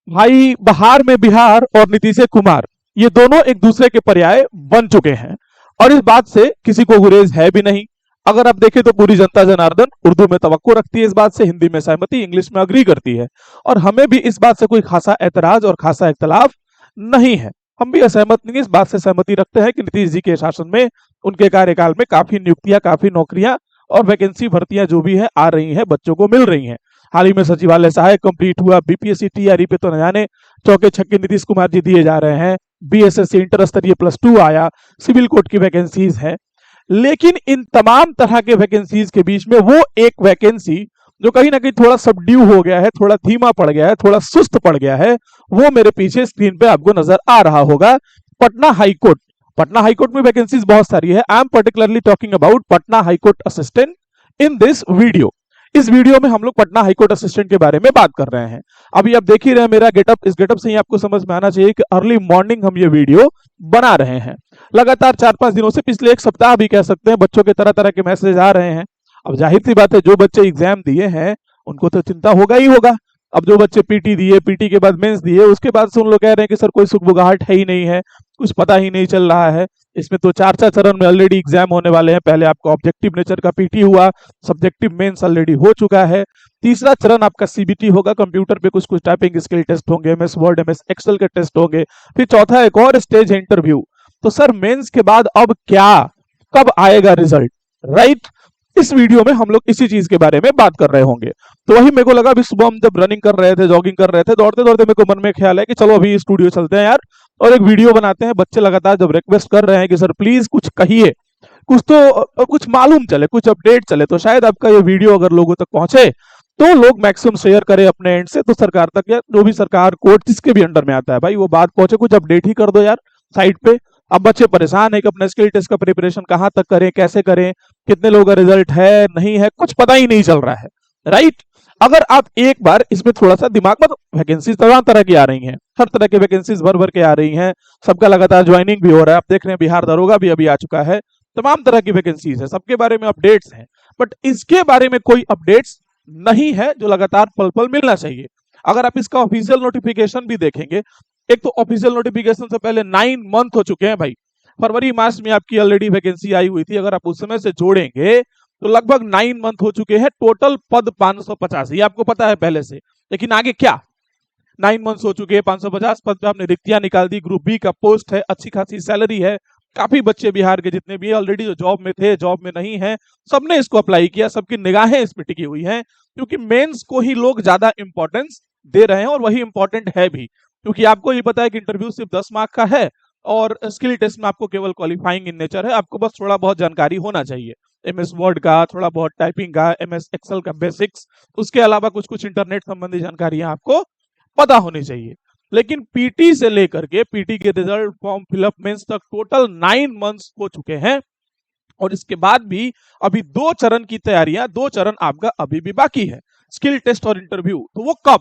भाई बहार में बिहार और नीतीश कुमार, ये दोनों एक दूसरे के पर्याय बन चुके हैं और इस बात से किसी को गुरेज है भी नहीं। अगर आप देखें तो पूरी जनता जनार्दन उर्दू में तवक्को रखती है, इस बात से हिंदी में सहमति, इंग्लिश में अग्री करती है और हमें भी इस बात से कोई खासा ऐतराज और खासा इख्तलाफ नहीं है। हम भी असहमत नहीं, इस बात से सहमति रखते हैं कि नीतीश जी के शासन में, उनके कार्यकाल में काफी नियुक्तियां, काफी नौकरियां और वैकेंसी भर्तियां जो भी है आ रही हैं, बच्चों को मिल रही हैं। हाल ही में सचिवालय सहायक कंप्लीट हुआ, बीपीएससी टीआरई पे तो न जाने चौके छक्के नीतीश कुमार जी दिए जा रहे हैं, बीएसएससी इंटर स्तरीय +2 आया, सिविल कोर्ट की वैकेंसीज है। लेकिन इन तमाम तरह के वैकेंसीज के बीच में वो एक वैकेंसी जो कहीं ना कहीं थोड़ा सबड्यू हो गया है, थोड़ा धीमा पड़ गया है, थोड़ा सुस्त पड़ गया है, वो मेरे पीछे स्क्रीन पे आपको नजर आ रहा होगा, पटना हाईकोर्ट। पटना हाईकोर्ट में वैकेंसीज बहुत सारी है। I am particularly talking about Patna high court assistant in this video. इस वीडियो में हम लोग पटना हाईकोर्ट असिस्टेंट के बारे में बात कर रहे हैं। अभी आप देख ही रहे हैं मेरा गेटअप, इस गेटअप से ही आपको समझ में आना चाहिए कि अर्ली मॉर्निंग हम ये वीडियो बना रहे हैं। लगातार 4-5 दिनों से, पिछले एक सप्ताह भी कह सकते हैं, बच्चों के तरह तरह के मैसेज आ रहे हैं। अब जाहिर सी बात है, जो बच्चे एग्जाम दिए हैं उनको तो चिंता होगा ही होगा। अब जो बच्चे पीटी दिए, पीटी के बाद मेंस दिए, उसके बाद से उन लोग कह रहे हैं कि सर कोई सुगबुगाहट है ही नहीं है, कुछ पता ही नहीं चल रहा है। इसमें तो 4 चरण में ऑलरेडी एग्जाम होने वाले हैं। पहले आपका ऑब्जेक्टिव नेचर का पीटी हुआ, सब्जेक्टिव मेंस ऑलरेडी हो चुका है। तीसरा चरण आपका सीबीटी होगा, कंप्यूटर पे कुछ कुछ टाइपिंग स्किल टेस्ट होंगे, एमएस वर्ड, एमएस एक्सेल के टेस्ट होंगे। फिर चौथा एक और स्टेज है, इंटरव्यू। तो सर मेंस के बाद अब क्या, कब आएगा रिजल्ट, राइट? इस वीडियो में हम लोग इसी चीज के बारे में बात कर रहे होंगे। तो वही मेरे को लगा, अभी सुबह हम जब रनिंग कर रहे थे, जॉगिंग कर रहे थे, दौड़ते दौड़ते मेरे को मन में ख्याल है कि चलो अभी स्टूडियो चलते हैं यार और एक वीडियो बनाते हैं। बच्चे लगातार जब रिक्वेस्ट कर रहे हैं कि सर प्लीज कुछ कहिए, कुछ तो कुछ मालूम चले, कुछ अपडेट चले, तो शायद आपका ये वीडियो अगर लोगों तक पहुंचे तो लोग मैक्सिमम शेयर करें अपने एंड से, तो सरकार तक या जो भी सरकार, कोर्ट, जिसके भी अंडर में आता है भाई, वो बात पहुंचे, कुछ अपडेट ही कर दो यार साइड पे। अब बच्चे परेशान है कि अपना स्किल टेस्ट का प्रिपरेशन कहां तक करें, कैसे करें, कितने लोगों का रिजल्ट है नहीं है, कुछ पता ही नहीं चल रहा है, राइट? अगर आप एक बार इसमें थोड़ा सा दिमाग में, वैकेंसीज तमाम तरह की आ रही हैं, हर तरह की वैकेंसीज भर भर के आ रही हैं, सबका लगातार ज्वाइनिंग भी हो रहा है। आप देख रहे हैं बिहार दरोगा भी अभी आ चुका है, तमाम तरह की वैकेंसीज है, सबके बारे में अपडेट्स हैं। बट इसके बारे में कोई अपडेट्स नहीं है जो लगातार पल पल मिलना चाहिए। अगर आप इसका ऑफिशियल नोटिफिकेशन भी देखेंगे, एक तो ऑफिशियल नोटिफिकेशन से पहले 9 मंथ हो चुके हैं भाई। फरवरी मार्च में आपकी ऑलरेडी वैकेंसी आई हुई थी, अगर आप उस समय से जोड़ेंगे तो लगभग 9 मंथ हो चुके हैं। टोटल पद 550, ये आपको पता है पहले से, लेकिन आगे क्या? 9 मंथ्स हो चुके हैं, 550 पद पे आपने रिक्तियां निकाल दी, ग्रुप बी का पोस्ट है, अच्छी खासी सैलरी है। काफी बच्चे बिहार के जितने भी ऑलरेडी जो जॉब में थे, जॉब में नहीं है, सबने इसको अप्लाई किया, सबकी निगाहें इस पे टिकी हुई हैं, क्योंकि मेंस को ही लोग ज्यादा इंपॉर्टेंस दे रहे हैं और वही इंपॉर्टेंट है भी। क्योंकि आपको ये पता है कि इंटरव्यू सिर्फ 10 मार्क का है और स्किल टेस्ट में आपको केवल क्वालिफाइंग इन नेचर है, आपको बस थोड़ा बहुत जानकारी होना चाहिए, एमएस वर्ड का, थोड़ा बहुत टाइपिंग का, एमएस एक्सेल का बेसिक्स, उसके अलावा कुछ कुछ इंटरनेट संबंधी जानकारियां आपको पता होनी चाहिए। लेकिन पीटी से लेकर के पीटी के रिजल्ट, फॉर्म फिलअप, मेंस तक टोटल 9 मंथ्स हो चुके हैं और इसके बाद भी अभी 2 चरण की तैयारियां, 2 चरण आपका अभी भी बाकी है, स्किल टेस्ट और इंटरव्यू। तो वो कब,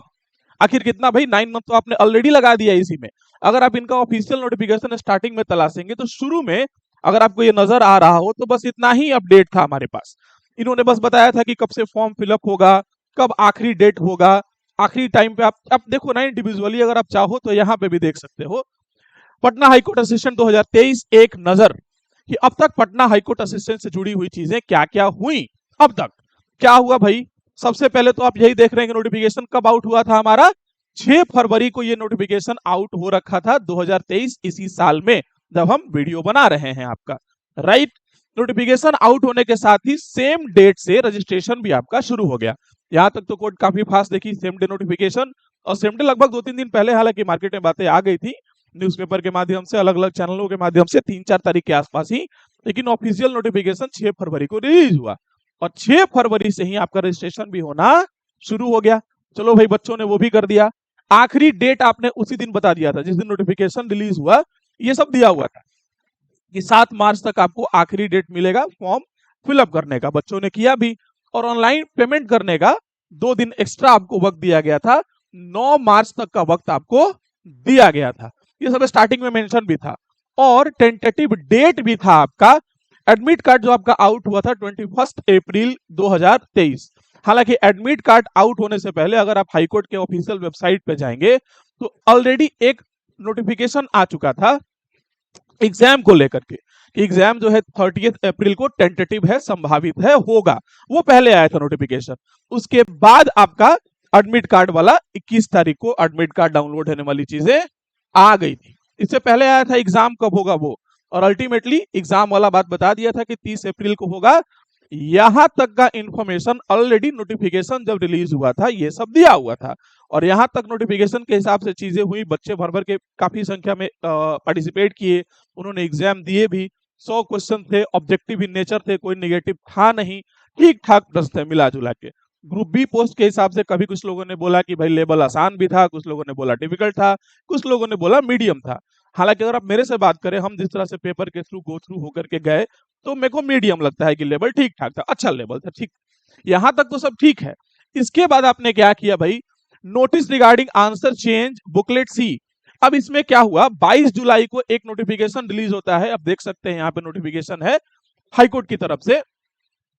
आखिर कितना भाई? 9 मंथ तो आपने ऑलरेडी लगा दिया इसी में। अगर आप इनका ऑफिशियल नोटिफिकेशन स्टार्टिंग में तलाशेंगे तो शुरू में अगर आपको ये नजर आ रहा हो तो बस इतना ही अपडेट था हमारे पास। इन्होंने बस बताया था कि कब से फॉर्म फिलअप होगा, कब आखिरी डेट होगा, आखिरी टाइम पे आप देखो ना, इंडिविजुअली अगर आप चाहो तो यहाँ पे भी देख सकते हो, पटना हाईकोर्ट असिस्टेंट 2023 एक नजर, कि अब तक पटना हाईकोर्ट असिस्टेंट से जुड़ी हुई चीजें क्या क्या हुई, अब तक क्या हुआ भाई। सबसे पहले तो आप यही देख रहे हैं कि नोटिफिकेशन कब आउट हुआ था हमारा, 6 फरवरी को ये नोटिफिकेशन आउट हो रखा था 2023 इसी साल में, जब हम वीडियो बना रहे हैं आपका, राइट? नोटिफिकेशन आउट होने के साथ ही सेम डेट से रजिस्ट्रेशन भी आपका शुरू हो गया। यहां तक तो कोर्ट काफी फास्ट देखी, सेम डे नोटिफिकेशन, और सेम डे लगभग 2-3 दिन पहले, हालांकि मार्केट में बातें आ गई थी न्यूज़पेपर के माध्यम से, अलग अलग चैनलों के माध्यम से, 3-4 तारीख के आसपास ही, लेकिन ऑफिशियल नोटिफिकेशन 6 फरवरी को रिलीज हुआ और 6 फरवरी से ही आपका रजिस्ट्रेशन भी होना शुरू हो गया। चलो भाई, बच्चों ने वो भी कर दिया। आखिरी डेट आपने उसी दिन बता दिया था जिस दिन नोटिफिकेशन रिलीज हुआ, ये सब दिया हुआ था कि 7 मार्च तक आपको आखिरी डेट मिलेगा फॉर्म फिलअप करने का। बच्चों ने किया भी और ऑनलाइन पेमेंट करने का 2 दिन एक्स्ट्रा आपको वक्त दिया गया था, 9 मार्च तक का वक्त आपको दिया गया था। ये सब स्टार्टिंग में मेंशन भी था और टेंटेटिव डेट भी था आपका। एडमिट कार्ड जो आपका आउट हुआ था 21 अप्रैल 2023। हालांकि एडमिट कार्ड आउट होने से पहले अगर आप हाईकोर्ट के ऑफिशियल वेबसाइट पे जाएंगे तो ऑलरेडी एक नोटिफिकेशन आ चुका था एग्जाम को लेकर के कि एग्जाम जो है 30 अप्रैल को टेंटेटिव है, संभावित है, होगा। वो पहले आया था नोटिफिकेशन। उसके बाद आपका एडमिट कार्ड वाला 21 तारीख को एडमिट कार्ड डाउनलोड होने वाली चीजें आ गई थी। इससे पहले आया था एग्जाम कब होगा वो, और अल्टीमेटली एग्जाम वाला बात बता दिया था कि 30 अप्रैल को होगा। यहां तक का इंफॉर्मेशन ऑलरेडी नोटिफिकेशन जब रिलीज हुआ था ये सब दिया हुआ था, और यहां तक नोटिफिकेशन के हिसाब से चीजें हुई। बच्चे भर भर के काफी संख्या में पार्टिसिपेट किए, उन्होंने एग्जाम दिए भी। 100 क्वेश्चन थे, ऑब्जेक्टिव इन नेचर थे, कोई नेगेटिव था नहीं, ठीक ठाक प्रश्न थे मिला जुला के। ग्रुप बी पोस्ट के हिसाब से कभी कुछ लोगों ने बोला कि भाई लेवल आसान भी था, कुछ लोगों ने बोला डिफिकल्ट था, कुछ लोगों ने बोला मीडियम था। हालांकि अगर आप मेरे से बात करें, हम जिस तरह से पेपर के थ्रू गो थ्रू होकर के गए, तो मेरे को मीडियम लगता है कि लेवल ठीक ठाक था, अच्छा लेवल था, ठीक। यहां तक तो सब ठीक है। इसके बाद आपने क्या किया भाई, notice regarding answer change booklet C. अब इसमें क्या हुआ, 22 जुलाई को एक नोटिफिकेशन रिलीज होता है। अब देख सकते हैं यहाँ पे नोटिफिकेशन है हाईकोर्ट की तरफ से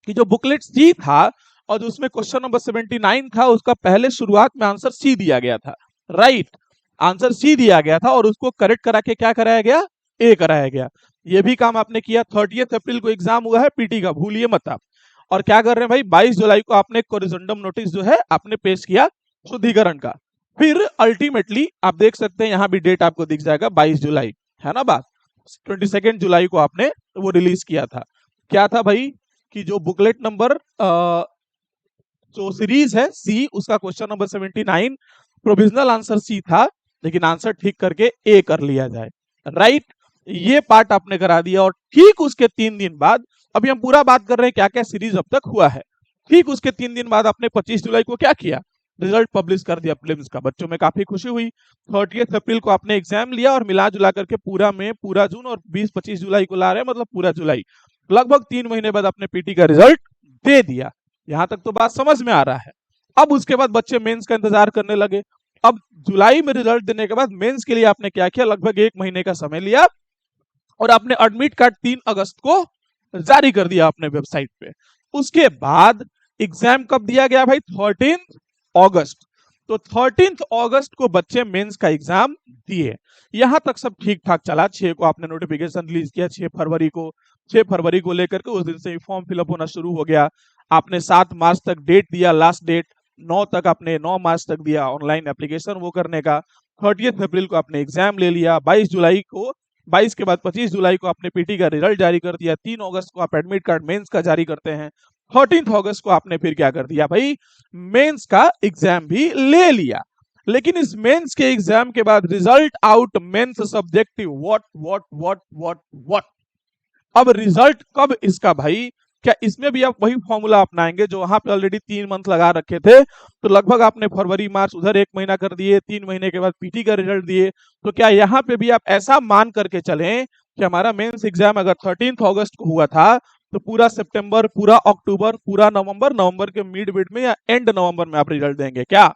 कि जो बुकलेट सी था और उसमें क्वेश्चन नंबर 79 था, उसका पहले शुरुआत में आंसर सी दिया गया था, राइट। आंसर सी दिया गया था और उसको करेक्ट करा के क्या कराया गया, ए कराया गया। ये भी काम आपने किया। 30 अप्रैल को एग्जाम हुआ है पीटी का, भूलिए मत आप। और क्या कर रहे हैं भाई, 22 जुलाई को आपने कोरिजेंडम नोटिस जो है आपने पेश किया शुद्धिकरण का। फिर अल्टीमेटली आप देख सकते हैं यहाँ भी डेट आपको दिख जाएगा 22 जुलाई, है ना बात। 22 जुलाई को आपने वो रिलीज किया था। क्या था भाई कि जो बुकलेट नंबर जो सीरीज है सी, उसका question number 79 provisional answer C था, लेकिन आंसर ठीक करके ए कर लिया जाए, राइट। ये पार्ट आपने करा दिया। और ठीक उसके 3 दिन बाद, अभी हम पूरा बात कर रहे हैं क्या क्या सीरीज अब तक हुआ है, ठीक उसके 3 दिन बाद आपने 25 जुलाई को क्या किया, रिजल्ट पब्लिश कर दिया प्रीलिम्स का। बच्चों में काफी खुशी हुई। 30 अप्रैल को आपने एग्जाम लिया और मिला जुला करके पूरा मई, पूरा जून और 20-25 जुलाई को ला रहे हैं, मतलब पूरा जुलाई, लगभग 3 महीने बाद आपने पीटी का रिजल्ट दे दिया। यहां तक तो बात समझ में आ रहा है। अब उसके बाद बच्चे मेंस का इंतजार करने लगे। अब जुलाई में रिजल्ट देने के बाद मेंस के लिए आपने क्या किया, लगभग 1 महीने का समय लिया और आपने एडमिट कार्ड 3 अगस्त को जारी कर दिया अपने वेबसाइट पे। उसके बाद एग्जाम कब दिया गया भाई, 13 अगस्त। तो 13 अगस्त को बच्चे मेंस का एग्जाम दिए। यहां तक सब ठीक ठाक चला। 6 को आपने नोटिफिकेशन रिलीज किया, 6 फरवरी को। 6 फरवरी को लेकर के उस दिन से फॉर्म फिलअप होना शुरू हो गया। आपने 7 मार्च तक डेट दिया, लास्ट डेट 9 तक आपने 9 मार्च तक दिया ऑनलाइन एप्लीकेशन वो करने का। 30 अप्रैल को आपने एग्जाम ले लिया। 22 जुलाई को, 22 के बाद 25 जुलाई को आपने पीटी का रिजल्ट जारी कर दिया। 3 अगस्त को आप एडमिट कार्ड मेंस का जारी करते हैं। 13 अगस्त को आपने फिर क्या कर दिया भाई, मेंस का एग्जाम भी ले लिया। लेकिन इस मेंस के एग्जाम के बाद result out mains subjective, what what what what what. अब रिजल्ट कब इसका भाई, क्या इसमें भी आप वही फॉर्मूला अपनाएंगे जो वहां पे ऑलरेडी 3 मंथ लगा रखे थे। तो लगभग आपने फरवरी मार्च उधर 1 महीना कर दिए, 3 महीने के बाद पीटी का रिजल्ट दिए। तो क्या यहाँ पे भी आप ऐसा मान करके चलें कि हमारा मेंस एग्जाम अगर 13 अगस्त को हुआ था तो पूरा सितंबर, पूरा अक्टूबर, पूरा नवंबर, नवंबर के मिड में या एंड नवंबर में आप रिजल्ट देंगे क्या?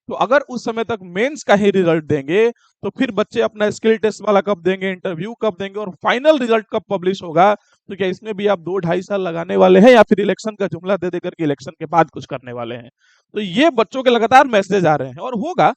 तो अगर उस समय तक मेंस का ही रिजल्ट देंगे तो फिर बच्चे अपना स्किल टेस्ट वाला कब देंगे, इंटरव्यू कब देंगे और फाइनल रिजल्ट कब पब्लिश होगा? तो क्या इसमें भी आप 2-2.5 साल लगाने वाले हैं या फिर इलेक्शन का जुमला दे देकर के इलेक्शन के बाद कुछ करने वाले हैं? तो ये बच्चों के लगातार मैसेज आ रहे हैं। और होगा,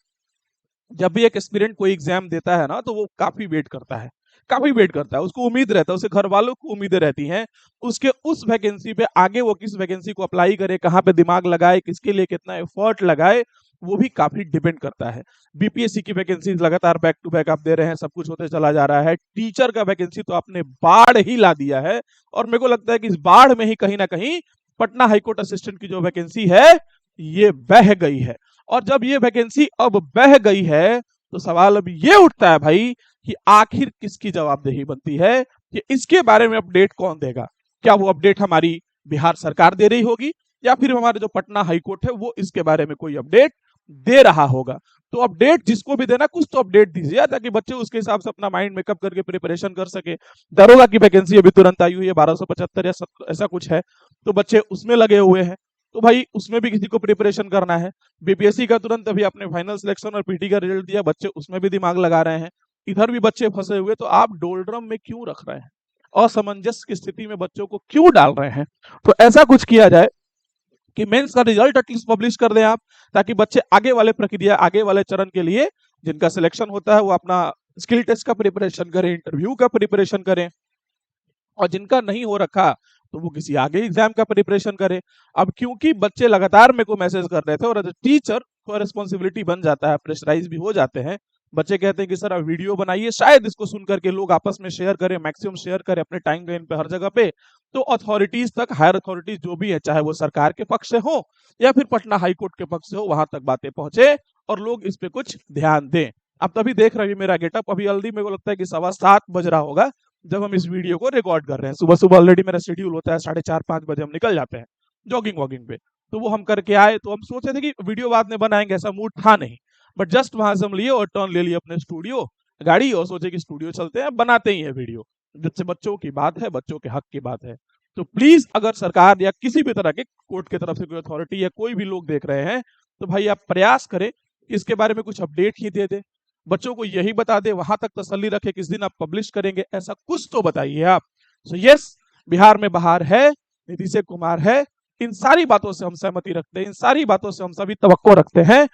जब भी एक एस्पिरेंट कोई एग्जाम देता है ना तो वो काफी वेट करता है, काफी वेट करता है, उसको उम्मीद रहता है, उसके घर वालों को उम्मीदें रहती हैं उसके उस वैकेंसी पे, आगे वो किस वैकेंसी को अप्लाई करे, कहाँ पे दिमाग लगाए, किसके लिए कितना एफर्ट लगाए, वो भी काफी डिपेंड करता है। बीपीएससी की वैकेंसी लगातार बैक टू बैक आप दे रहे हैं, सब कुछ होते चला जा रहा है। टीचर का वैकेंसी तो आपने बाढ़ ही ला दिया है और मेरे को लगता है कि इस बाढ़ में ही कहीं ना कहीं पटना हाईकोर्ट असिस्टेंट की जो वैकेंसी है ये बह गई है। और जब ये वैकेंसी अब बह गई है तो सवाल अब ये उठता है भाई कि आखिर किसकी जवाबदेही बनती है कि इसके बारे में अपडेट कौन देगा? क्या वो अपडेट हमारी बिहार सरकार दे रही होगी या फिर हमारे जो पटना हाईकोर्ट है वो इसके बारे में कोई अपडेट दे रहा होगा? तो अपडेट जिसको भी देना, कुछ तो अपडेट दीजिए ताकि बच्चे उसके हिसाब से अपना माइंड मेकअप करके प्रिपरेशन कर सके। दरोगा की वैकेंसी अभी तुरंत आई हुई है 1275 या ऐसा कुछ है, तो बच्चे उसमें लगे हुए हैं, तो भाई उसमें भी किसी को प्रिपरेशन करना है। बीपीएससी का तुरंत अभी आपने फाइनल सिलेक्शन और पीटी का रिजल्ट दिया, बच्चे उसमें भी दिमाग लगा रहे हैं, इधर भी बच्चे फंसे हुए। तो आप डोलड्रम में क्यों रख रहे हैं, असमंजस की स्थिति में बच्चों को क्यों डाल रहे हैं? तो ऐसा कुछ किया जाए कि मेंस का रिजल्ट एटलीस्ट पब्लिश कर दें आप, ताकि बच्चे आगे वाले प्रक्रिया, आगे वाले चरण के लिए जिनका सिलेक्शन होता है वो अपना स्किल टेस्ट का प्रिपरेशन करें, इंटरव्यू का प्रिपरेशन करें, और जिनका नहीं हो रखा तो वो किसी आगे एग्जाम का प्रिपरेशन करे। अब क्योंकि बच्चे लगातार मेरे को मैसेज कर रहे थे और एज ए टीचर तो रिस्पॉन्सिबिलिटी बन जाता है, प्रेशराइज भी हो जाते हैं। बच्चे कहते हैं कि सर आप वीडियो बनाइए, शायद इसको सुन करके लोग आपस में शेयर करें, मैक्सिमम शेयर करें अपने टाइम लाइन पे हर जगह पे, तो अथॉरिटीज तक, हायर अथॉरिटीज जो भी है, चाहे वो सरकार के पक्ष से हो या फिर पटना हाई कोर्ट के पक्ष से हो, वहां तक बातें पहुंचे और लोग इस पे कुछ ध्यान दें। अब तभी देख रहे हैं मेरा गेटअप, अभी जल्दी मेरे को लगता है कि 7:15 बज रहा होगा जब हम इस वीडियो को रिकॉर्ड कर रहे हैं। सुबह सुबह ऑलरेडी मेरा शेड्यूल होता है 4:30-5 बजे हम निकल जाते हैं जॉगिंग वॉगिंग पे, तो वो हम करके आए। तो हम सोचे थे कि वीडियो बाद में बनाएंगे, ऐसा मूड था नहीं, बट जस्ट वहां से हम लिए और टर्न ले लिए अपने स्टूडियो गाड़ी और सोचे कि स्टूडियो चलते हैं, बनाते ही है वीडियो। जिससे बच्चों की बात है, बच्चों के हक की बात है। तो प्लीज अगर सरकार या किसी भी तरह के कोर्ट की तरफ से कोई अथॉरिटी या कोई भी लोग देख रहे हैं तो भाई आप प्रयास करें इसके बारे में कुछ अपडेट ही दे दे, बच्चों को यही बता दे, वहां तक तसल्ली रखे किस दिन आप पब्लिश करेंगे, ऐसा कुछ तो बताइए आप। सो यस, बिहार में बहार है, नीतीश कुमार है, इन सारी बातों से हम सहमति रखते हैं, इन सारी बातों से हम सभी तवक्को रखते हैं,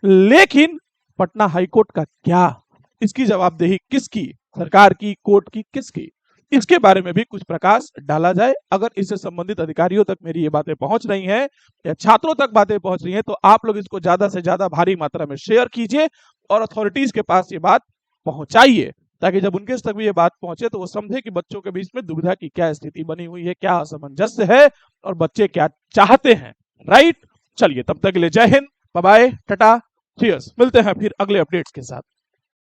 लेकिन पटना हाईकोर्ट का क्या, इसकी जवाबदेही किसकी, सरकार की, कोर्ट की, किसकी, इसके बारे में भी कुछ प्रकाश डाला जाए। अगर इससे संबंधित अधिकारियों तक मेरी ये बातें पहुंच रही हैं या छात्रों तक बातें पहुंच रही हैं तो आप लोग इसको ज्यादा से ज्यादा भारी मात्रा में शेयर कीजिए और अथॉरिटीज के पास ये बात पहुंचाइए, ताकि जब उनके तक भी ये बात पहुंचे तो वो समझे कि बच्चों के बीच में दुविधा की क्या स्थिति बनी हुई है, क्या असमंजस्य है और बच्चे क्या चाहते हैं। राइट, चलिए तब तक के लिए जय हिंद, बाय बाय, टाटा, चीयर्स। मिलते हैं फिर अगले अपडेट्स के साथ।